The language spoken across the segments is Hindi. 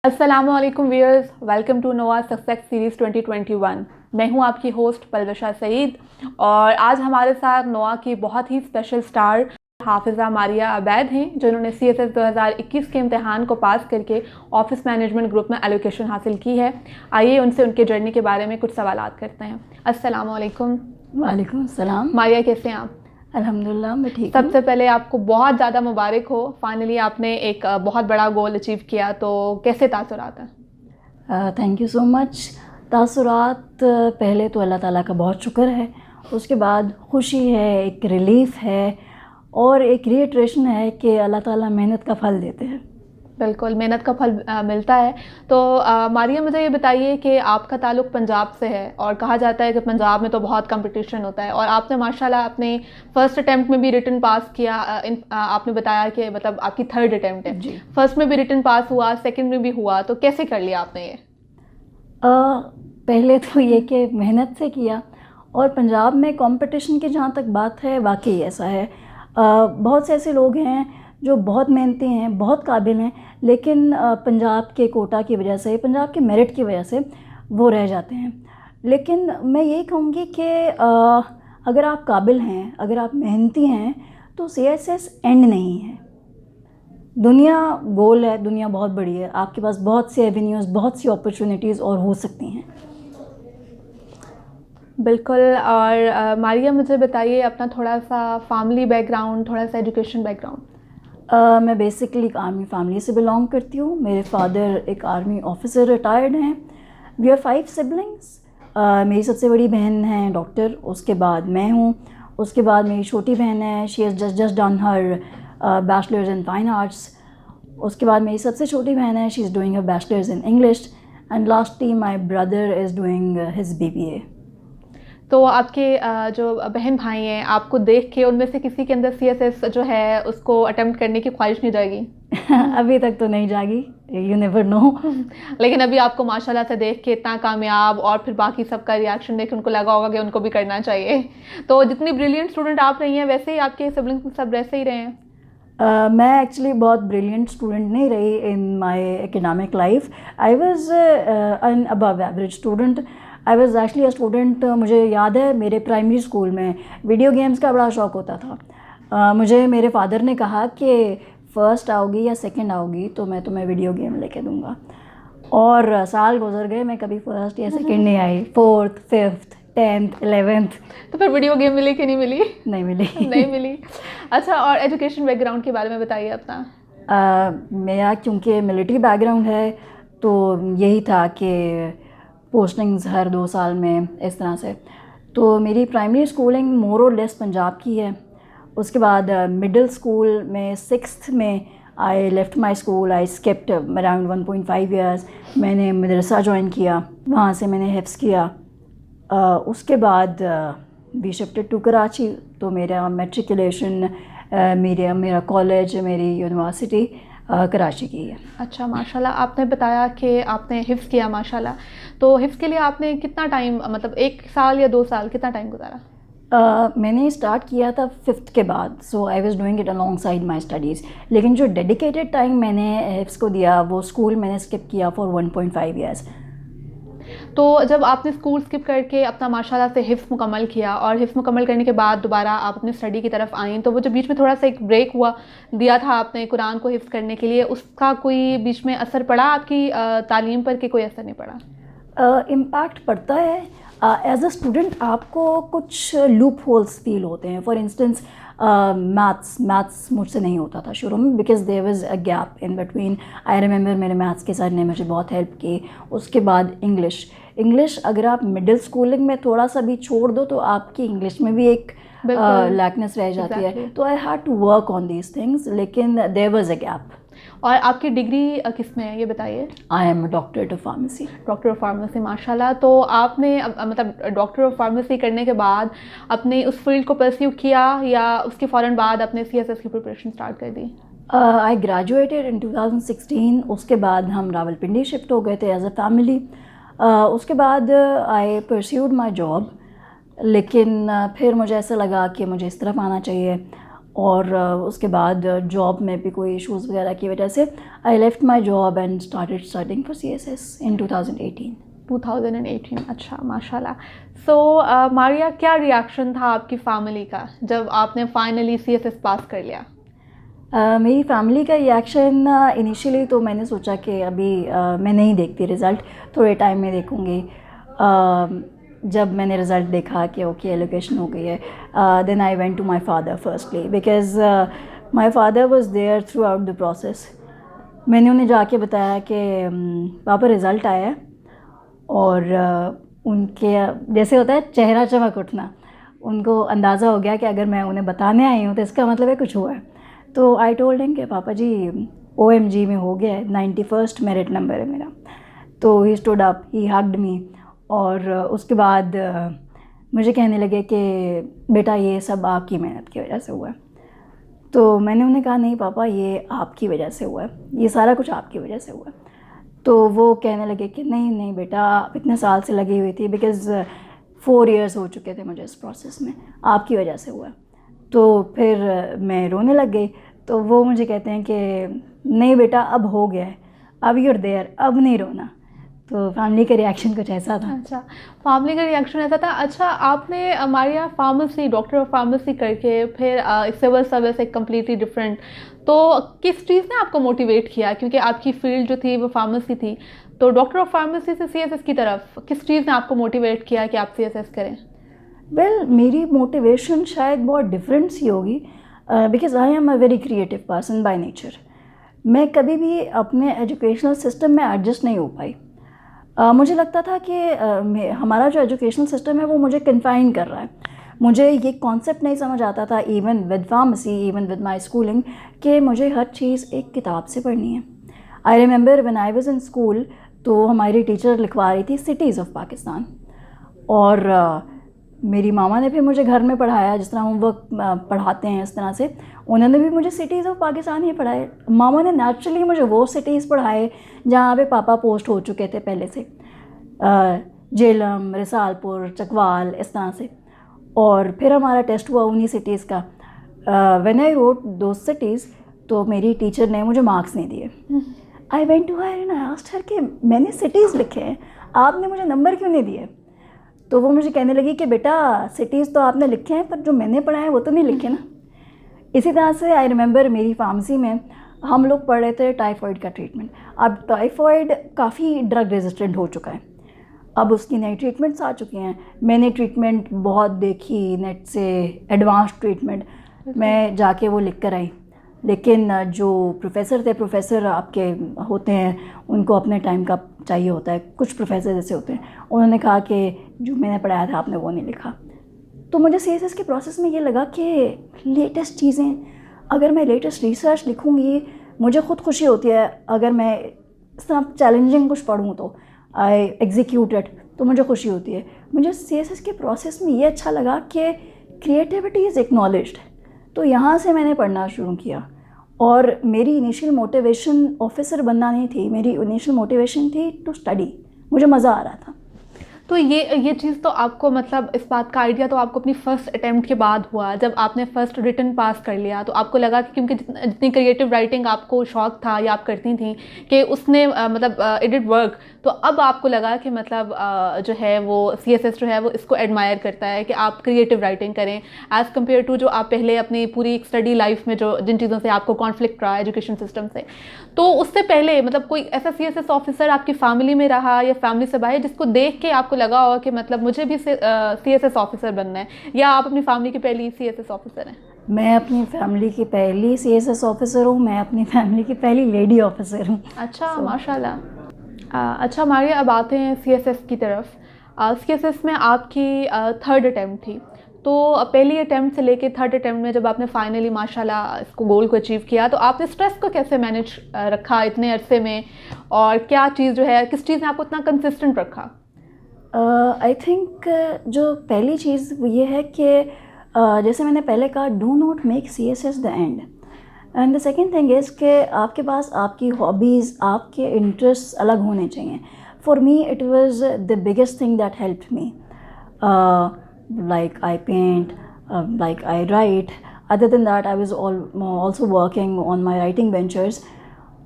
अस्सलामुअलैकुम व्यूअर्स, वेलकम टू नोआ सक्सेस सीरीज़ 2021। मैं हूं आपकी होस्ट पलवशा सईद और आज हमारे साथ नोआ की बहुत ही स्पेशल स्टार हाफिज़ा मारिया अबैद हैं, जिन्होंने CSS 2021 के इम्तिहान को पास करके ऑफिस मैनेजमेंट ग्रुप में एलोकेशन हासिल की है। आइए उनसे उनके जर्नी के बारे में कुछ सवालात करते हैं। अस्सलामुअलैकुम। वालेकुम सलाम। मारिया, कैसे हैं आप? अल्हम्दुलिल्लाह मैं ठीक हूँ। सबसे पहले आपको बहुत ज़्यादा मुबारक हो, फाइनली आपने एक बहुत बड़ा गोल अचीव किया, तो कैसे तासुरात हैं? Thank you so much. तासुरात पहले तो अल्लाह ताला का बहुत शुक्र है, उसके बाद खुशी है, एक रिलीफ़ है और एक रीइटरेशन है कि अल्लाह ताला मेहनत का फल देते हैं। बिल्कुल, मेहनत का फल मिलता है। तो मारिया, मुझे ये बताइए कि आपका ताल्लुक़ पंजाब से है और कहा जाता है कि पंजाब में तो बहुत कंपटीशन होता है और आपने माशाल्लाह अपने फर्स्ट अटेम्प्ट में भी रिटन पास किया। आपने बताया कि मतलब आपकी थर्ड अटेम्प्ट है जी। फर्स्ट में भी रिटन पास हुआ, सेकंड में भी हुआ, तो कैसे कर लिया आपने ये? पहले तो ये कि मेहनत से किया और पंजाब में कंपटीशन की जहाँ तक बात है वाकई ऐसा है। बहुत से ऐसे लोग हैं जो बहुत मेहनती हैं, बहुत काबिल हैं, लेकिन पंजाब के कोटा की वजह से, पंजाब के मेरिट की वजह से वो रह जाते हैं। लेकिन मैं यही कहूँगी कि अगर आप काबिल हैं, अगर आप मेहनती हैं तो CSS एंड नहीं है। दुनिया गोल है, दुनिया बहुत बड़ी है, आपके पास बहुत से एवेन्यूज़, बहुत सी अपॉर्चुनिटीज़ और हो सकती हैं। बिल्कुल। और मारिया, मुझे बताइए अपना थोड़ा सा फैमिली बैकग्राउंड, थोड़ा सा एजुकेशन बैकग्राउंड। मैं बेसिकली एक आर्मी फैमिली से बिलोंग करती हूँ। मेरे फादर एक आर्मी ऑफिसर रिटायर्ड हैं। We are 5 siblings. मेरी सबसे बड़ी बहन है डॉक्टर, उसके बाद मैं हूँ, उसके बाद मेरी छोटी बहन है, she has just done her bachelors in fine arts. उसके बाद मेरी सबसे छोटी बहन है, she is doing her bachelors in English and lastly my brother is doing his BBA। तो आपके जो बहन भाई हैं, आपको देख के उनमें से किसी के अंदर CSS जो है उसको अटेम्प्ट करने की ख्वाहिश नहीं जाएगी? अभी तक तो नहीं जागी, यू नेवर नो। लेकिन अभी आपको माशाल्लाह से देख के इतना कामयाब और फिर बाकी सबका रिएक्शन देख के उनको लगा होगा कि उनको भी करना चाहिए। तो जितनी ब्रिलियंट स्टूडेंट आप रही हैं, वैसे ही आपके सिबलिंग्स सब वैसे ही रहे हैं? मैं एक्चुअली बहुत ब्रिलियंट स्टूडेंट नहीं रही in my academic life. I was an above average student. I was actually a student, मुझे याद है मेरे प्राइमरी स्कूल में वीडियो गेम्स का बड़ा शौक़ होता था। मुझे मेरे फादर ने कहा कि फ़र्स्ट आओगी या सेकंड आओगी तो मैं तुम्हें वीडियो गेम लेके दूंगा, और साल गुजर गए, मैं कभी फ़र्स्ट या सेकंड नहीं आई। 4th 5th 10th 11th। तो फिर वीडियो गेम मिली कि नहीं मिली? नहीं मिली। नहीं मिली। अच्छा, और एजुकेशन बैकग्राउंड के बारे में बताइए अपना। मेरा क्योंकि मिलिट्री बैकग्राउंड है तो यही था कि पोस्टिंग्स हर 2 साल में इस तरह से। तो मेरी प्राइमरी स्कूलिंग मोर और लेस पंजाब की है। उसके बाद मिडिल स्कूल में 6th में I left my school, I skipped around 1.5 years. मैंने मदरसा ज्वाइन किया, वहाँ से मैंने हिफ्ज़ किया। उसके बाद वी शिफ्टेड टू कराची। तो मेरा मैट्रिकुलेशन, मेरा कॉलेज, मेरी यूनिवर्सिटी कराची की है। अच्छा, माशाल्लाह। आपने बताया कि आपने हिफ्ज़ किया, माशाल्लाह। तो हिफ्ज़ के लिए आपने कितना टाइम, मतलब 1 साल या 2 साल, कितना टाइम गुजारा? मैंने स्टार्ट किया था 5th के बाद, so I was doing it alongside my studies. लेकिन जो डेडिकेटेड टाइम मैंने हिफ्ज़ को दिया वो स्कूल मैंने स्किप किया फॉर 1.5 ईयर्स। तो जब आपने स्कूल स्किप करके अपना माशाल्लाह से हिफ्ज़ मुकम्मल किया और हिफ्ज़ मुकम्मल करने के बाद दोबारा आप अपनी स्टडी की तरफ आईं, तो वो जो बीच में थोड़ा सा एक ब्रेक हुआ दिया था आपने कुरान को हिफ्ज़ करने के लिए, उसका कोई बीच में असर पड़ा आपकी तालीम पर, कि कोई असर नहीं पड़ा? इम्पैक्ट पड़ता है। एज अ स्टूडेंट आपको कुछ लूप होल्स फील होते हैं। फॉर इंस्टेंस मैथ्स मुझसे नहीं होता था शुरू में, because there was a gap in between. I remember मेरे मैथ्स के सर ने मुझे बहुत हेल्प की। उसके बाद इंग्लिश अगर आप मिडिल स्कूलिंग में थोड़ा सा भी छोड़ दो तो आपकी इंग्लिश में भी एक लैकनेस रह जाती है। तो I had to work on these things, लेकिन देयर वाज अ गैप। और आपकी डिग्री किस में है, ये बताइए? I am doctorate of pharmacy. Doctor of pharmacy, माशाल्लाह। तो आपने मतलब डॉक्टर ऑफ फार्मेसी करने के बाद अपने उस फील्ड को परस्यू किया या उसके फ़ौरन बाद अपने CSS की प्रिपरेशन स्टार्ट कर दी? I graduated in 2016। उसके बाद हम रावलपिंडी शिफ्ट हो गए थे एज अ फैमिली। उसके बाद आई परस्यूड माई जॉब, लेकिन फिर मुझे ऐसा लगा कि मुझे इस तरफ आना चाहिए और उसके बाद जॉब में भी कोई इश्यूज़ वगैरह की वजह से I left my job and started studying for CSS इन 2018। 2018, अच्छा माशाल्लाह। सो मारिया, क्या रिएक्शन था आपकी फैमिली का जब आपने फाइनली CSS पास कर लिया? मेरी फैमिली का रिएक्शन इनिशियली तो मैंने सोचा कि अभी मैं नहीं देखती रिज़ल्ट, थोड़े टाइम में देखूँगी। जब मैंने रिज़ल्ट देखा कि ओके एलोकेशन हो गई है, then I went to my father firstly because my father was there throughout the process. मैंने उन्हें जाके बताया कि पापा रिज़ल्ट आया है, और उनके जैसे होता है चेहरा चमक उठना, उनको अंदाज़ा हो गया कि अगर मैं उन्हें बताने आई हूँ तो इसका मतलब है कुछ हुआ है। तो आई टोल्ड हिम कि पापा जी OMG में हो गया है, 91st मेरिट नंबर है मेरा। तो he stood up, he hugged मी, और उसके बाद मुझे कहने लगे कि बेटा ये सब आपकी मेहनत की वजह से हुआ है। तो मैंने उन्हें कहा नहीं पापा, ये आपकी वजह से हुआ है, ये सारा कुछ आपकी वजह से हुआ है। तो वो कहने लगे कि नहीं नहीं बेटा, आप इतने साल से लगी हुई थी, बिकॉज़ 4 years हो चुके थे मुझे इस प्रोसेस में, आपकी वजह से हुआ है। तो फिर मैं रोने लग गई। तो वो मुझे कहते हैं कि नहीं बेटा, अब हो गया है, अब यूर देयर, अब नहीं रोना। तो फैमिली का रिएक्शन कुछ ऐसा था। अच्छा, फैमिली का रिएक्शन ऐसा था। अच्छा, आपने Maria pharmacy, doctor of pharmacy करके फिर सिविल सर्विस एक कम्प्लीटली डिफरेंट, तो किस चीज़ ने आपको मोटिवेट किया? क्योंकि आपकी फील्ड जो थी वो फार्मेसी थी, तो डॉक्टर ऑफ फार्मेसी से CSS की तरफ किस चीज़ ने आपको मोटिवेट किया कि आप CSS करें? वेल, मेरी मोटिवेशन शायद बहुत डिफरेंट सी होगी, because I am a very creative person by nature. मैं कभी भी अपने एजुकेशनल सिस्टम में एडजस्ट नहीं हो पाई। मुझे लगता था कि हमारा जो एजुकेशनल सिस्टम है वो मुझे कन्फाइन कर रहा है। मुझे ये कॉन्सेप्ट नहीं समझ आता था, even with pharmacy, even with my schooling, कि मुझे हर चीज़ एक किताब से पढ़नी है। I remember when I was in school, तो हमारी टीचर लिखवा रही थी सिटीज़ ऑफ पाकिस्तान, और मेरी मामा ने फिर मुझे घर में पढ़ाया, जिस तरह होमवर्क पढ़ाते हैं इस तरह से उन्होंने भी मुझे सिटीज़ ऑफ पाकिस्तान ही पढ़ाए। मामा ने नेचुरली मुझे वो सिटीज़ पढ़ाए जहाँ पे पापा पोस्ट हो चुके थे पहले से, झेलम, रिसालपुर, चकवाल, इस तरह से। और फिर हमारा टेस्ट हुआ उन्हीं सिटीज़ का। When I wrote two cities, तो मेरी टीचर ने मुझे मार्क्स नहीं दिए। I went to her and I asked her कि मैंने सिटीज़ लिखे हैं, आपने मुझे नंबर क्यों नहीं दिए? तो वो मुझे कहने लगी कि बेटा, सिटीज़ तो आपने लिखे हैं, पर जो मैंने पढ़ा है वो तो नहीं लिखे ना। इसी तरह से आई रिमेंबर मेरी फार्मेसी में हम लोग पढ़ रहे थे टाइफाइड का ट्रीटमेंट। अब टाइफाइड काफ़ी ड्रग रेजिस्टेंट हो चुका है, अब उसकी नई ट्रीटमेंट्स आ चुकी हैं। मैंने ट्रीटमेंट बहुत देखी नेट से, एडवांस ट्रीटमेंट, मैं जाके वो लिख कर आई। लेकिन जो प्रोफेसर थे, प्रोफेसर आपके होते हैं, उनको अपने टाइम का चाहिए होता है, कुछ प्रोफेसर जैसे होते हैं, उन्होंने कहा कि जो मैंने पढ़ाया था आपने वो नहीं लिखा। तो मुझे CSS के प्रोसेस में ये लगा कि लेटेस्ट चीज़ें, अगर मैं लेटेस्ट रिसर्च लिखूँगी, मुझे ख़ुद खुशी होती है। अगर मैं इस तरह चैलेंजिंग कुछ पढ़ूँ तो आई एग्जीक्यूट इट, तो मुझे खुशी होती है। मुझे CSS के प्रोसेस में ये अच्छा लगा कि क्रिएटिविटी इज़ एक्नॉलेज्ड। तो यहाँ से मैंने पढ़ना शुरू किया, और मेरी इनिशियल मोटिवेशन ऑफिसर बनना नहीं थी, मेरी इनिशियल मोटिवेशन थी टू स्टडी। मुझे मज़ा आ रहा था। तो ये चीज़ तो आपको, मतलब इस बात का आइडिया तो आपको अपनी फ़र्स्ट अटेम्प्ट के बाद हुआ, जब आपने फ़र्स्ट रिटन पास कर लिया, तो आपको लगा कि क्योंकि जितनी क्रिएटिव राइटिंग आपको शौक था या आप करती थी कि उसने मतलब इट डिड वर्क, तो अब आपको लगा कि मतलब जो है वो CSS जो है वो इसको एडमायर करता है कि आप क्रिएटिव राइटिंग करें, एज़ कम्पेयर टू जो आप पहले अपनी पूरी स्टडी लाइफ में जो जिन चीज़ों से आपको कॉन्फ्लिक्ट रहा एजुकेशन सिस्टम से। तो उससे पहले मतलब कोई ऐसा CSS ऑफिसर आपकी फैमिली में रहा या फैमिली से बाहर, जिसको देख के आपको लगा हो कि मतलब मुझे भी CSS ऑफिसर बनना है, या आप अपनी फैमिली की पहली CSS ऑफिसर हैं? मैं अपनी फैमिली की पहली CSS ऑफिसर हूँ, मैं अपनी फैमिली की पहली लेडी ऑफिसर हूँ। अच्छा, माशाल्लाह। अच्छा मारिया, अब आते हैं CSS की तरफ। CSS में आपकी थर्ड अटैम्प्ट थी, तो पहली अटैम्प्ट से लेके थर्ड अटैम्प्ट में जब आपने फाइनली माशाल्लाह इसको गोल को अचीव किया, तो आपने स्ट्रेस को कैसे मैनेज रखा इतने अरसे में, और क्या चीज़ जो है, किस चीज़ ने आपको इतना कंसिस्टेंट रखा? आई थिंक जो पहली चीज़ वो ये है कि जैसे मैंने पहले कहा, do not make CSS the end. And the second thing is कि आपके पास आपकी हॉबीज़, आपके इंटरेस्ट अलग होने चाहिए। For me it was the biggest thing that helped me, like I paint, like I write, Other than that, I was also working on my writing ventures.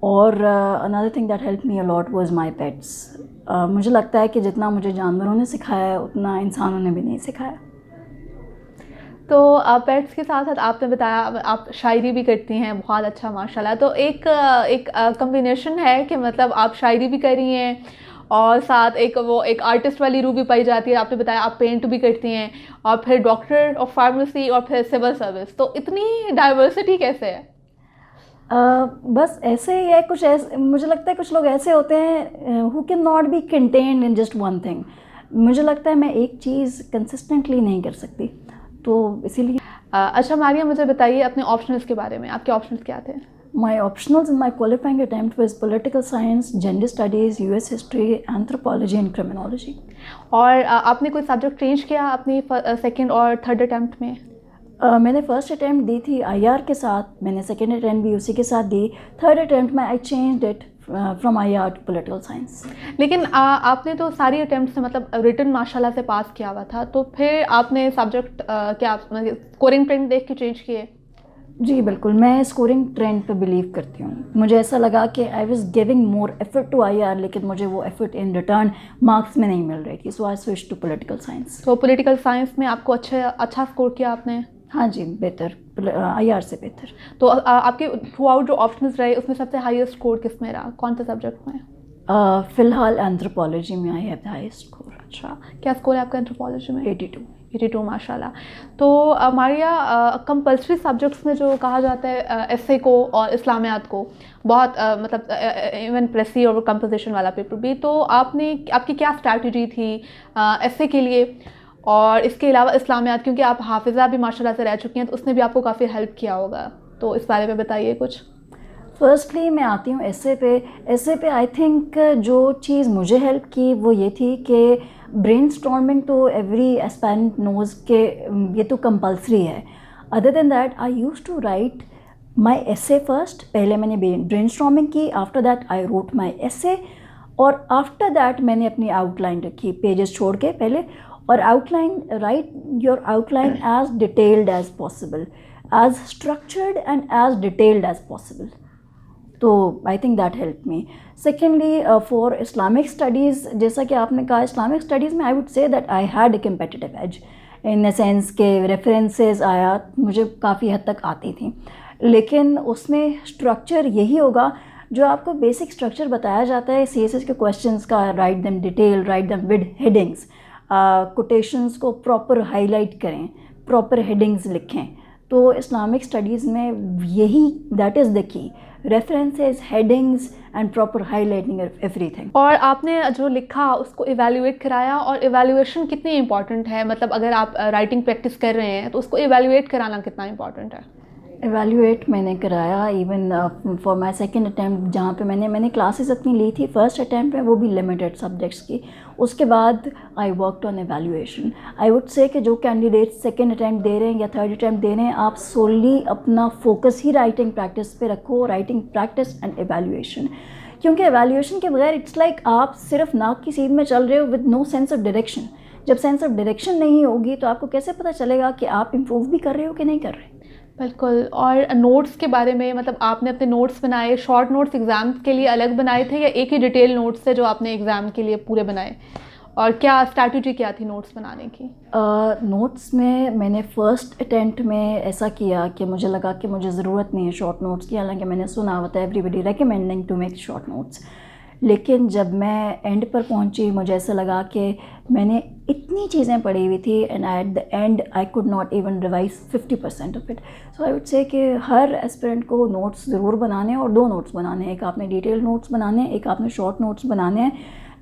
और another thing that helped me a lot was my pets. मुझे लगता है कि जितना मुझे जानवरों ने सिखाया है उतना इंसानों ने भी नहीं सिखाया। तो पेट्स के साथ साथ आपने बताया आप शायरी भी करती हैं, बहुत अच्छा माशाल्लाह। तो एक कम्बिनेशन है कि मतलब आप शायरी भी कर रही हैं और साथ एक आर्टिस्ट वाली रूह भी पाई जाती है। आपने बताया आप पेंट भी करती हैं और फिर डॉक्टर ऑफ फार्मेसी और फिर सिविल सर्विस। तो इतनी डाइवर्सिटी कैसे है? बस ऐसे ही है, कुछ ऐसे मुझे लगता है कुछ लोग ऐसे होते हैं who can not be contained in just one thing. मुझे लगता है मैं एक चीज़ कंसिस्टेंटली नहीं कर सकती, तो इसीलिए। अच्छा मारिया, मुझे बताइए अपने ऑप्शनल्स के बारे में, आपके ऑप्शनल्स क्या थे? My optionals in my qualifying attempt was political science, gender studies, US history, anthropology and criminology. और आपने कोई सब्जेक्ट चेंज किया अपनी सेकंड और थर्ड अटेम्प्ट में? मैंने फर्स्ट अटैम्प्ट दी थी IR के साथ, मैंने सेकेंड अटैम्प्ट भी उसी के साथ दी। थर्ड अटैम्प्ट में I changed it from IR to political science. लेकिन आपने तो सारी अटैम्प्ट से मतलब रिटन माशाल्लाह से पास किया हुआ था, तो फिर आपने सब्जेक्ट क्या स्कोरिंग ट्रेंड देख के चेंज किए? जी बिल्कुल, मैं स्कोरिंग ट्रेंड पे बिलीव करती हूँ। मुझे ऐसा लगा कि I was giving more effort to IR, लेकिन मुझे वो एफर्ट इन रिटर्न मार्क्स में नहीं मिल रही थी, so I switch to political science. तो पॉलिटिकल साइंस में आपको अच्छा स्कोर किया आपने? हाँ जी, बेहतर, IR से बेहतर। तो आपके थ्रू आउट जो ऑप्शंस रहे उसमें सबसे हाईएस्ट स्कोर किस में रहा, कौन से सब्जेक्ट में? फ़िलहाल एंथ्रोपोलॉजी में I have the highest score. अच्छा, क्या स्कोर है आपका एंथ्रोपोलॉजी में? 82 माशाल्लाह। तो मारिया, कंपल्सरी सब्जेक्ट्स में जो कहा जाता है एसए को और इस्लामियात को बहुत मतलब इवन प्रेसी और कंपोजिशन वाला पेपर भी, तो आपकी क्या स्ट्रैटेजी थी एसए के लिए और इसके अलावा इस्लामियात, क्योंकि आप हाफिज़ा भी माशाल्लाह से रह चुकी हैं, तो उसने भी आपको काफ़ी हेल्प किया होगा, तो इस बारे में बताइए कुछ। फर्स्टली मैं आती हूँ एसए पे आई थिंक जो चीज़ मुझे हेल्प की वो ये थी कि ब्रेनस्टॉर्मिंग तो एवरी एस्पायरेंट नोज़ के ये तो कंपल्सरी है। Other than that I used to write my essay first. पहले मैंने ब्रेनस्टॉर्मिंग की, after that I wrote my essay, और आफ्टर दैट मैंने अपनी आउटलाइन रखी पेजेस छोड़ के पहले। और outline, write your outline as detailed as possible, as structured and as detailed as possible. तो I think that help me. Secondly for Islamic studies, जैसा कि आपने कहा, इस्लामिक स्टडीज़ में I would say that I had a competitive edge in the sense के रेफरेंसेस आयात मुझे काफ़ी हद तक आती थी, लेकिन उसमें स्ट्रक्चर यही होगा जो आपको बेसिक स्ट्रक्चर बताया जाता है CSS के क्वेश्चंस का। Write them detail, write them with headings, quotations को प्रॉपर हाईलाइट करें, प्रॉपर हेडिंग्स लिखें। तो इस्लामिक स्टडीज़ में यही, that is the key, references, headings and proper highlighting everything. और आपने जो लिखा उसको इवैल्यूएट कराया, और इवैल्यूएशन कितनी इंपॉर्टेंट है, मतलब अगर आप राइटिंग प्रैक्टिस कर रहे हैं तो उसको इवैल्यूएट कराना कितना इंपॉर्टेंट है? एवेल्यूएट मैंने कराया even for my second attempt, जहाँ पे मैंने क्लासेस अपनी ली थी फर्स्ट अटैम्प्ट में, वो भी लिमिटेड सब्जेक्ट्स की। उसके बाद I worked on evaluation. I would से कि जो कैंडिडेट सेकेंड अटैम्प्ट दे रहे हैं या थर्ड अटैम्प्ट दे रहे हैं, आप सोली अपना फोकस ही राइटिंग प्रैक्टिस पे रखो, राइटिंग प्रैक्टिस एंड एवेल्यूएशन। क्योंकि एवेल्यूएशन के बगैर इट्स लाइक आप सिर्फ नाक की सीध में चल रहे हो with no sense of direction. जब सेंस ऑफ डायरेक्शन नहीं होगी तो आपको कैसे पता चलेगा कि आप इम्प्रूव भी कर रहे हो कि नहीं कर रहे? बिल्कुल। और नोट्स के बारे में, मतलब आपने अपने नोट्स बनाए, शॉर्ट नोट्स एग्ज़ाम के लिए अलग बनाए थे या एक ही डिटेल नोट्स थे जो आपने एग्ज़ाम के लिए पूरे बनाए, और क्या स्ट्रैटेजी क्या थी नोट्स बनाने की? नोट्स में मैंने फ़र्स्ट अटेम्प्ट में ऐसा किया कि मुझे लगा कि मुझे ज़रूरत नहीं है शॉर्ट नोट्स की, हालांकि मैंने सुना होता है everybody recommending to make short notes. लेकिन जब मैं एंड पर पहुंची मुझे ऐसा लगा कि मैंने इतनी चीज़ें पढ़ी हुई थी and at the and I could not even revise 50% of it. So I would से कि हर एस्पिरेंट को नोट्स ज़रूर बनाने हैं, और दो नोट्स बनाने हैं, एक आपने डिटेल नोट्स बनाने हैं, एक आपने शॉर्ट नोट्स बनाने हैं,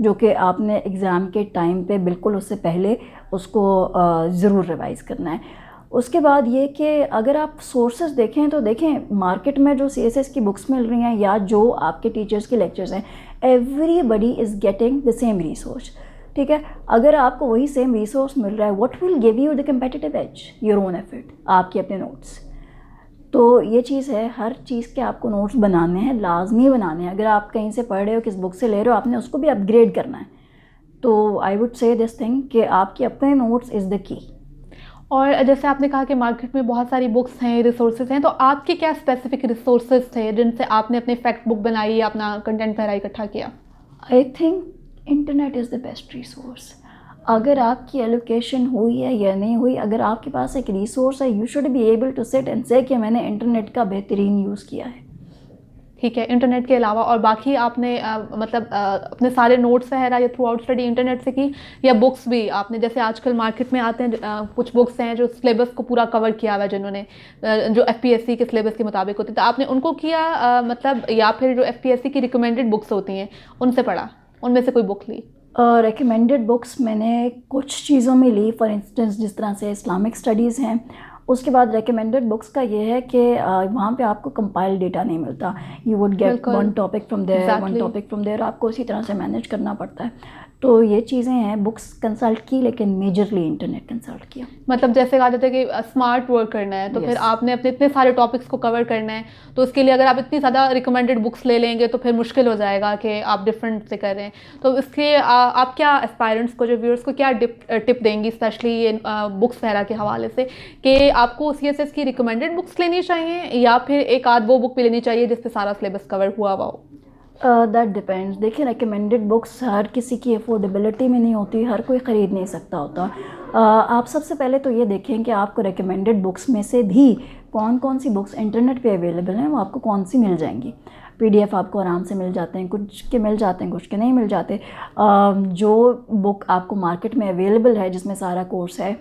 जो कि आपने एग्ज़ाम के टाइम पे बिल्कुल उससे पहले उसको ज़रूर रिवाइज़ करना है। उसके बाद ये कि अगर आप सोर्सेज देखें तो देखें मार्केट में जो CSS की बुक्स मिल रही हैं या जो आपके टीचर्स के लेक्चर्स हैं, everybody is getting the same resource. ठीक है, अगर आपको वही सेम रिसोर्स मिल रहा है, what will give you the competitive edge? Your own effort, आपके अपने नोट्स। तो ये चीज़ है, हर चीज़ के आपको नोट्स बनाने हैं, लाजमी बनाने हैं। अगर आप कहीं से पढ़ रहे हो, किस बुक से ले रहे हो, आपने उसको भी अपग्रेड करना है। तो आई वुड से दिस थिंग कि आपके अपने नोट्स इज़ द की। और जैसे आपने कहा कि मार्केट में बहुत सारी बुक्स हैं, रिसोर्सेज हैं, तो आपके क्या स्पेसिफिक रिसोर्सेज थे जिनसे आपने अपनी फैक्ट बुक बनाई या अपना कंटेंट वगैरह इकट्ठा किया? I think internet is the best resource. अगर आपकी एलोकेशन हुई है या नहीं हुई, अगर आपके पास एक रिसोर्स है, you should be able to sit and say कि मैंने इंटरनेट का बेहतरीन यूज़ किया है। ठीक है, इंटरनेट के अलावा और बाकी आपने अपने सारे नोट्स वगैरह या थ्रू आउट स्टडी इंटरनेट से की, या बुक्स भी आपने, जैसे आजकल मार्केट में आते हैं कुछ बुक्स हैं जो सिलेबस को पूरा कवर किया हुआ है, जिन्होंने जो FPSC के सिलेबस के मुताबिक होती है, तो आपने उनको किया या फिर जो FPSC की रिकमेंडेड बुक्स होती हैं उनसे पढ़ा, उनमें से कोई बुक ली? रिकमेंडेड बुक्स मैंने कुछ चीज़ों में ली, फॉर इंस्टेंस जिस तरह से इस्लामिक स्टडीज़ हैं। उसके बाद रिकमेंडेड बुक्स का ये है कि वहाँ पे आपको कंपाइल डेटा नहीं मिलता। You would get one topic from there, one topic from there, आपको उसी तरह से मैनेज करना पड़ता है। तो ये चीज़ें हैं, बुक्स कंसल्ट की, लेकिन मेजरली इंटरनेट कंसल्ट किया। मतलब जैसे कहा जाता है कि स्मार्ट वर्क करना है, तो फिर आपने अपने इतने सारे टॉपिक्स को कवर करना है, तो उसके लिए अगर आप इतनी ज़्यादा रिकमेंडेड बुक्स ले लेंगे तो फिर मुश्किल हो जाएगा कि आप डिफरेंट से करें। तो इसलिए आप क्या एस्पायरेंट्स को, जो व्यूअर्स को क्या टिप देंगी, स्पेशली ये बुक्स वगैरह के हवाले से, कि आपको CSS की रिकमेंडेड बुक्स लेनी चाहिए या फिर एक आध वो बुक भी लेनी चाहिए जिस पे सारा सिलेबस कवर हुआ हुआ हो? That depends. देखिए, रिकमेंडेड बुक्स हर किसी की अफोर्डेबिलिटी में नहीं होती, हर कोई ख़रीद नहीं सकता होता। आप सबसे पहले तो ये देखें कि आपको रिकमेंडेड बुक्स में से भी कौन कौन सी बुक्स इंटरनेट पे अवेलेबल हैं, वो आपको कौन सी मिल जाएंगी। PDF आपको आराम से मिल जाते हैं, कुछ के मिल जाते हैं, कुछ के नहीं मिल जाते। जो बुक आपको मार्केट में अवेलेबल है जिसमें सारा कोर्स है,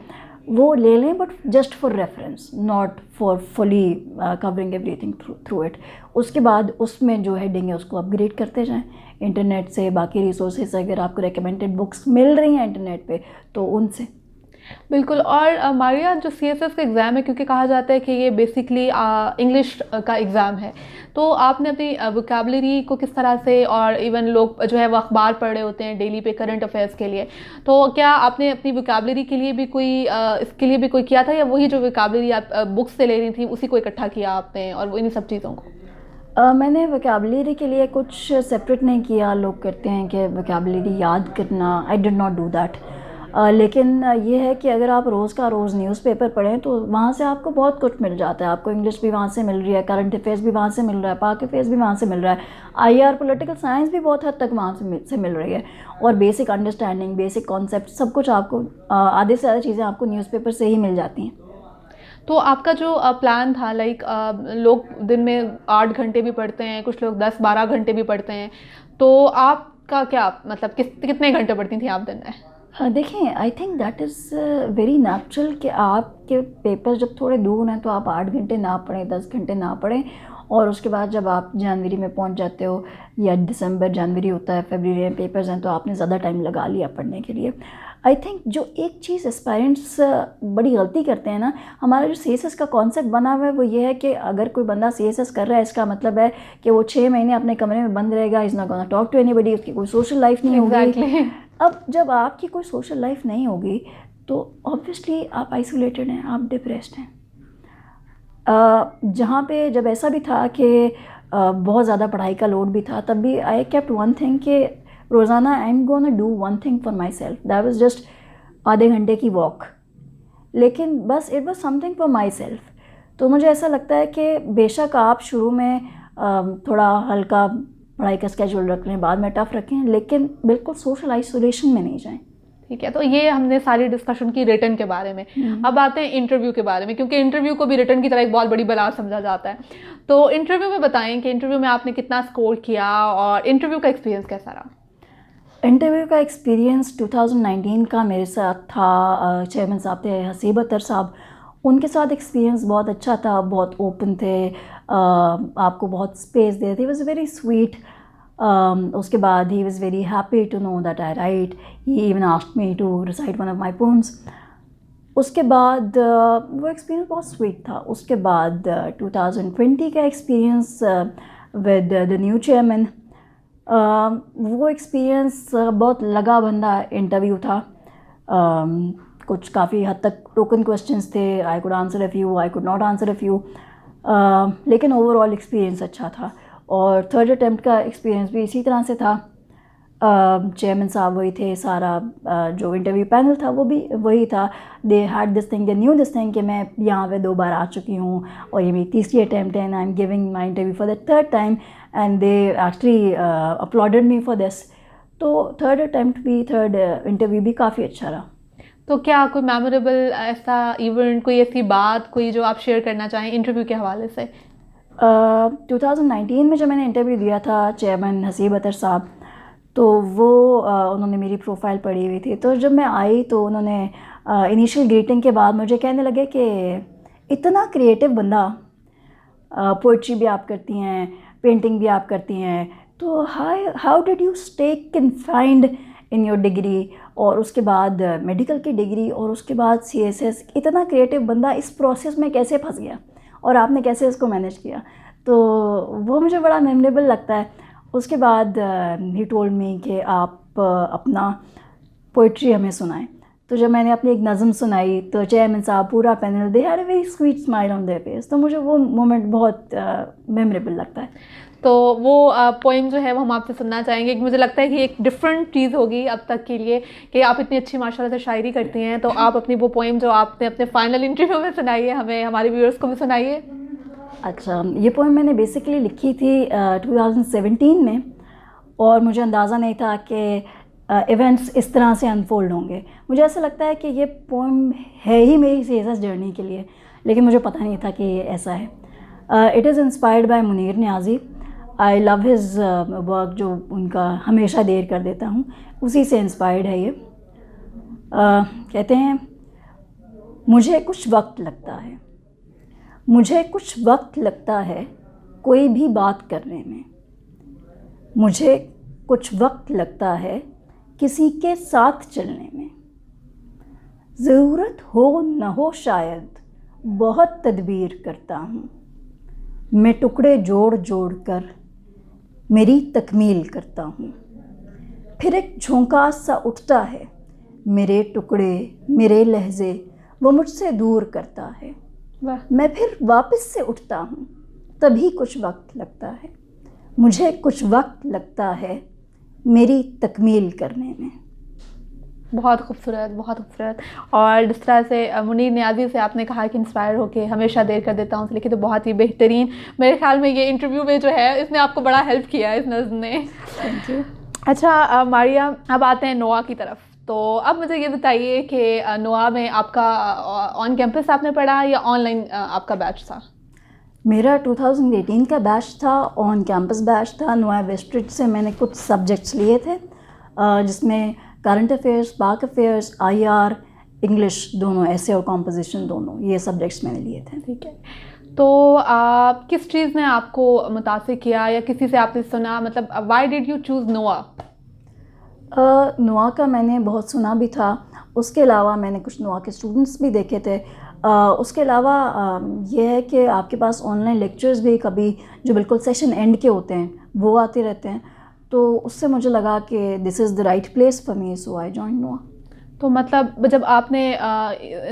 वो ले लें, but just for reference, not for fully covering everything through it. उसके बाद उसमें जो हेडिंग है उसको अपग्रेड करते जाएं इंटरनेट से। बाकी रिसोर्सेज अगर आपको रिकमेंडेड बुक्स मिल रही हैं इंटरनेट पे, तो उनसे। बिल्कुल। और मारिया, जो CSS का एग्ज़ाम है, क्योंकि कहा जाता है कि ये बेसिकली इंग्लिश का एग्ज़ाम है, तो आपने अपनी वोकैबलरी को किस तरह से, और इवन लोग जो है वो अखबार पढ़ रहे होते हैं डेली पे करंट अफेयर्स के लिए, तो क्या आपने अपनी वोकैबलरी के लिए भी कोई इसके लिए भी कोई किया था, या वही जो वोकैबलरी आप बुक्स से ले रही थी उसी को इकट्ठा किया आपने और वो इन्हीं सब चीज़ों को? मैंने वोकैबलरी के लिए कुछ सेपरेट नहीं किया। लोग कहते हैं कि वोकैबलरी याद करना, I did not do that. लेकिन ये है कि अगर आप रोज़ का रोज़ न्यूज़पेपर पढ़ें तो वहाँ से आपको बहुत कुछ मिल जाता है। आपको इंग्लिश भी वहाँ से मिल रही है, करंट अफेयर्स भी वहाँ से मिल रहा है, पाक अफेयर्स भी वहाँ से मिल रहा है, IR पॉलिटिकल साइंस भी बहुत हद तक वहाँ से मिल रही है, और बेसिक अंडरस्टैंडिंग, बेसिक कॉन्सेप्ट, सब कुछ आपको आधे से ज़्यादा चीज़ें आपको न्यूज़पेपर से ही मिल जाती हैं। तो आपका जो प्लान था, लोग दिन में 8 घंटे भी पढ़ते हैं, कुछ लोग 10-12 घंटे भी पढ़ते हैं, तो आपका क्या, मतलब कितने घंटे पढ़ती थी आप दिन में? देखें, आई think that is very natural कि आपके पेपर जब थोड़े दूर हैं तो आप 8 घंटे ना पढ़ें, 10 घंटे ना पढ़ें, और उसके बाद जब आप जनवरी में पहुंच जाते हो, या दिसंबर जनवरी होता है, फरवरी में पेपर्स हैं, तो आपने ज़्यादा टाइम लगा लिया पढ़ने के लिए। आई थिंक जो एक चीज़ एस्पायरेंट्स बड़ी गलती करते हैं ना, हमारा जो CSS का कॉन्सेप्ट बना हुआ है वो ये है कि अगर कोई बंदा CSS कर रहा है, इसका मतलब है कि वो 6 महीने अपने कमरे में बंद रहेगा, is not gonna talk to anybody, उसकी कोई सोशल लाइफ नहीं होगी। अब जब आपकी कोई सोशल लाइफ नहीं होगी तो ऑब्वियसली आप आइसोलेटेड हैं, आप डिप्रेस्ड हैं। जहाँ पे जब ऐसा भी था कि बहुत ज़्यादा पढ़ाई का लोड भी था, तब भी आई केप्ट वन थिंग कि रोज़ाना I am gonna do one thing for my self. That was just आधे घंटे की वॉक, लेकिन बस it was something for my self. तो मुझे ऐसा लगता है कि बेशक आप शुरू में थोड़ा हल्का पढ़ाई का स्केड्यूल रख लें, बाद में टफ रखें, लेकिन बिल्कुल सोशल आइसोलेशन में नहीं जाएं। ठीक है, तो ये हमने सारी डिस्कशन की रिटर्न के बारे में। अब आते हैं इंटरव्यू के बारे में, क्योंकि इंटरव्यू को भी रिटर्न की तरह एक बहुत बड़ी बला समझा जाता है। तो इंटरव्यू में बताएं कि इंटरव्यू में आपने कितना स्कोर किया और इंटरव्यू का एक्सपीरियंस कैसा रहा? इंटरव्यू का एक्सपीरियंस 2019 का मेरे साथ था। चेयरमैन साहब थे, हसीब अख्तर साहब, उनके साथ एक्सपीरियंस बहुत अच्छा था, बहुत ओपन थे, आपको बहुत स्पेस देते थे, ही वॉज़ वेरी स्वीट। उसके बाद he was very happy to know that I write, he even asked me to recite one of my poems. उसके बाद वो एक्सपीरियंस बहुत स्वीट था। उसके बाद 2020 का experience with the new chairman, वो एक्सपीरियंस बहुत लगा बंदा इंटरव्यू था। कुछ काफ़ी हद तक टोकन क्वेश्चंस थे, I could answer a few, I could not answer a few, लेकिन ओवरऑल एक्सपीरियंस अच्छा था। और थर्ड अटैम्प्ट का एक्सपीरियंस भी इसी तरह से था। चेयरमैन साहब वही थे, सारा जो इंटरव्यू पैनल था वो भी वही था. They had this thing, they knew this thing कि मैं यहाँ पे 2 बार आ चुकी हूँ और ये मेरी तीसरी अटैम्प्ट है and I am giving my interview for the third time and they actually uploaded me for this. तो थर्ड इंटरव्यू भी काफ़ी अच्छा रहा. तो क्या कोई मेमोरेबल ऐसा इवेंट, कोई ऐसी बात, कोई जो आप शेयर करना चाहें इंटरव्यू के हवाले से? 2019 में जब मैंने इंटरव्यू दिया था चेयरमैन हसीब अतर साहब, तो वो उन्होंने मेरी प्रोफाइल पढ़ी हुई थी. तो जब मैं आई तो उन्होंने इनिशियल ग्रीटिंग के बाद मुझे कहने लगे कि इतना क्रिएटिव बंदा, पोइट्री भी आप करती हैं, पेंटिंग भी आप करती हैं, तो how did you stay confined in your degree, और उसके बाद मेडिकल की डिग्री, और उसके बाद CSS, इतना क्रिएटिव बंदा इस प्रोसेस में कैसे फंस गया और आपने कैसे इसको मैनेज किया. तो वो मुझे बड़ा मेमोरेबल लगता है. उसके बाद ही टोल्ड मी कि आप अपना पोइट्री हमें सुनाएं. तो जब मैंने अपनी एक नज़म सुनाई तो चेयरमैन साहब, पूरा panel, they had a very sweet smile on their face. तो मुझे वो मोमेंट बहुत मेमोरेबल लगता है. तो वो पोएम जो है वो हम आपसे सुनना चाहेंगे, कि मुझे लगता है कि एक डिफरेंट चीज़ होगी अब तक के लिए कि आप इतनी अच्छी माशाल्लाह से शायरी करती हैं. तो आप अपनी वो पोएम जो आपने अपने फाइनल इंटरव्यू में सुनाई है, हमें, हमारे व्यूअर्स को भी सुनाइए. अच्छा, ये पोएम मैंने बेसिकली लिखी थी 2017 में, और मुझे अंदाज़ा नहीं था कि इवेंट्स इस तरह से अनफोल्ड होंगे. मुझे ऐसा लगता है कि ये पोएम है ही मेरी CSS जर्नी के लिए, लेकिन मुझे पता नहीं था कि ये ऐसा है. It is inspired by Munir Niazi. I love his work, जो उनका हमेशा देर कर देता हूँ, उसी से इंस्पायर्ड है ये. कहते हैं, मुझे कुछ वक्त लगता है, मुझे कुछ वक्त लगता है कोई भी बात करने में, मुझे कुछ वक्त लगता है किसी के साथ चलने में, ज़रूरत हो न हो शायद बहुत तदबीर करता हूँ, मैं टुकड़े जोड़ जोड़ कर मेरी तकमील करता हूँ, फिर एक झोंका सा उठता है, मेरे टुकड़े मेरे लहजे वो मुझसे दूर करता है, मैं फिर वापस से उठता हूँ, तभी कुछ वक्त लगता है, मुझे कुछ वक्त लगता है मेरी तकमील करने में. बहुत खूबसूरत, बहुत खूबसूरत. और जिस तरह से मुनीर नियाज़ी से आपने कहा कि इंस्पायर होके हमेशा देर कर देता हूँ लिखी, तो बहुत ही बेहतरीन. मेरे ख्याल में ये इंटरव्यू में जो है इसने आपको बड़ा हेल्प किया है, इस नज़्म ने. Thank you. अच्छा मारिया, अब आते हैं नोआ की तरफ. तो अब मुझे ये बताइए कि नोआ में आपका ऑन कैंपस आपने पढ़ा या ऑनलाइन आपका बैच था? मेरा 2018 का बैच था, ऑन कैंपस बैच था. नोआ वेस्टरिज से मैंने कुछ सब्जेक्ट्स लिए थे, जिसमें करंट अफेयर्स, पाक अफेयर्स, IR, इंग्लिश, दोनों, ऐसे और कॉम्पोजिशन, दोनों ये सब्जेक्ट्स मैंने लिए थे. ठीक है. तो किस चीज़ ने आपको मुतासिर किया या किसी से आपने सुना, मतलब व्हाई डिड यू चूज़ नोआ? नोआ का मैंने बहुत सुना भी था. उसके अलावा मैंने कुछ नोआ के स्टूडेंट्स भी देखे थे. उसके अलावा ये है कि आपके पास ऑनलाइन लेक्चर्स भी कभी जो बिल्कुल सेशन एंड के होते हैं वो आते रहते हैं. तो उससे मुझे लगा कि this is the right place for me, so I join नोआ. तो मतलब जब आपने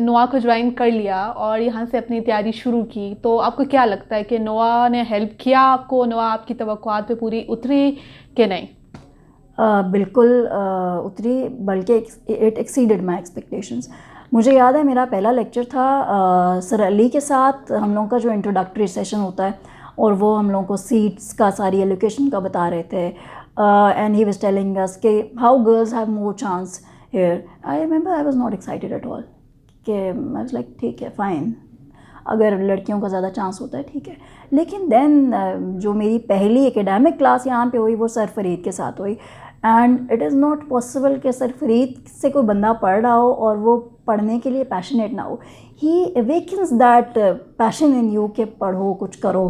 नोआ को ज्वाइन कर लिया और यहाँ से अपनी तैयारी शुरू की, तो आपको क्या लगता है कि नोआ ने हेल्प किया आपको? नोआ आपकी तवक्कुआत पे पूरी उतरी कि नहीं? बिल्कुल उतरी, बल्कि इट एक्सीडेड माई एक्सपेक्टेशंस. मुझे याद है मेरा पहला लेक्चर था सर अली के साथ. हम लोगों का जो इंट्रोडक्टरी सेशन होता है, और वो हम लोगों को सीट्स का, सारी एलोकेशन का बता रहे थे. And he was telling us कि how girls have more chance here. I remember I was not excited at all. कि आई वाज लाइक ठीक है, फ़ाइन, अगर लड़कियों का ज़्यादा चांस होता है ठीक है. लेकिन देन जो मेरी पहली एकेडमिक क्लास यहाँ पे हुई वो सर फरीद के साथ हुई. And it is not possible कि सर फरीद से कोई बंदा पढ़ रहा हो और वो पढ़ने के लिए पैशनेट ना हो. He awakens that passion in you कि पढ़ो, कुछ करो.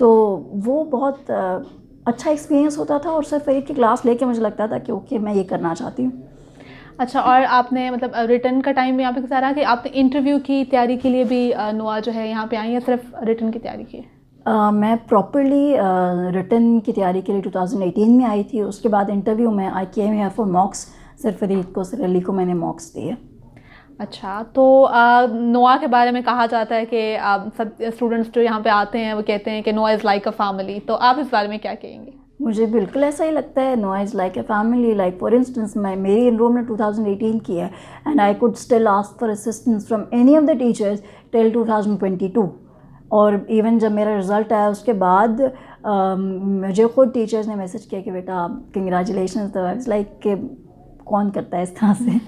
तो वो बहुत अच्छा एक्सपीरियंस होता था. और सर फरीद की क्लास लेके मुझे लगता था कि ओके, मैं ये करना चाहती हूँ. अच्छा, और आपने मतलब रिटर्न का टाइम भी यहाँ पे गुजारा कि आपने इंटरव्यू की तैयारी के लिए भी नोआ जो है यहाँ पे आई, या सिर्फ रिटर्न की तैयारी की? मैं प्रॉपरली रिटर्न की तैयारी के लिए 2018 में आई थी. उसके बाद इंटरव्यू में I came here for mocks. Sir Farid को, सर अली को मैंने मॉक्स दिए. अच्छा, तो नोआ के बारे में कहा जाता है कि सब स्टूडेंट्स जो यहाँ पे आते हैं वो कहते हैं कि नोआ इज़ लाइक अ फैमिली. तो आप इस बारे में क्या कहेंगे? मुझे बिल्कुल ऐसा ही लगता है। नोआ is like a family. Like for instance मेरी इनरोलमेंट 2018 की है and I could still ask for assistance from any of the teachers till 2022। और इवन जब मेरा रिज़ल्ट आया उसके बाद मुझे ख़ुद टीचर्स ने मैसेज किया कि बेटा कंग्रेचुलेशन। तो आई वाज लाइक कि कौन करता है इस तरह से।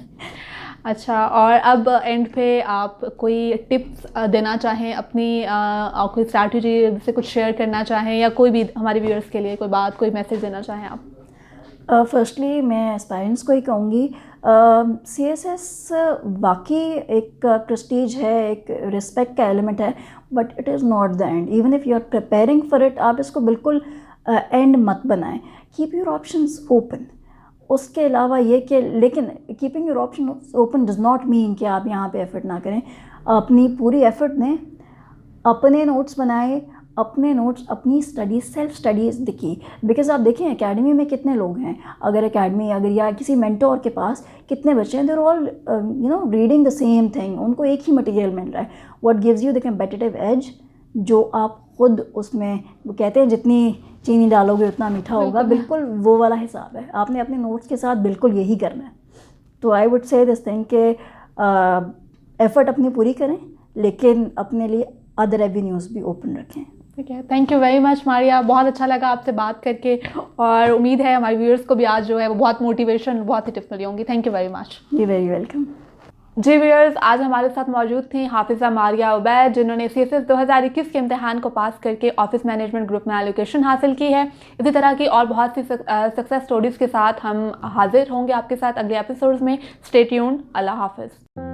अच्छा, और अब एंड पे आप कोई टिप्स देना चाहें अपनी, और कोई स्ट्रैटेजी से कुछ शेयर करना चाहें, या कोई भी हमारे व्यूअर्स के लिए कोई बात, कोई मैसेज देना चाहें आप? फर्स्टली मैं एस्पायरेंट्स को ही कहूँगी, CSS बाकी एक प्रेस्टीज है, एक रिस्पेक्ट का एलिमेंट है, but it is not the end. Even if you are preparing for it, आप इसको बिल्कुल एंड मत बनाएं। Keep your options open. उसके अलावा ये कि लेकिन keeping your option open does not mean कि आप यहाँ पे एफ़र्ट ना करें। अपनी पूरी एफ़र्ट दें, अपने नोट्स बनाए, अपने नोट्स, अपनी स्टडीज़, सेल्फ स्टडीज़ देखिए। बिकॉज आप देखें एकेडमी में कितने लोग हैं, अगर या किसी मेंटोर के पास कितने बच्चे हैं, there all reading the same thing, उनको एक ही मटेरियल मिल रहा है। What gives you the competitive edge, जो आप खुद उसमें, वो कहते हैं जितनी चीनी डालोगे उतना मीठा होगा, बिल्कुल वो वाला हिसाब है। आपने अपने नोट्स के साथ बिल्कुल यही करना है। तो आई वुड से दिस थिंग कि एफ़र्ट अपनी पूरी करें, लेकिन अपने लिए अदर एवेन्यूज़ भी ओपन रखें। ठीक है, thank you very much Maria, बहुत अच्छा लगा आपसे बात करके, और उम्मीद है हमारे व्यूअर्स को भी आज जो है वो बहुत मोटिवेशन, बहुत ही टिप्स मिली होंगी। Thank you very much. जी वेरी वेलकम। जी व्यूअर्स, आज हमारे साथ मौजूद थी हाफिज़ा मारिया उबैद, जिन्होंने CSS 2021 के इम्तिहान को पास करके ऑफिस मैनेजमेंट ग्रुप में एलोकेशन हासिल की है। इसी तरह की और बहुत सी सक्सेस स्टोरीज़ के साथ हम हाजिर होंगे आपके साथ अगले एपिसोड्स में। Stay tuned. अल्लाह हाफिज़।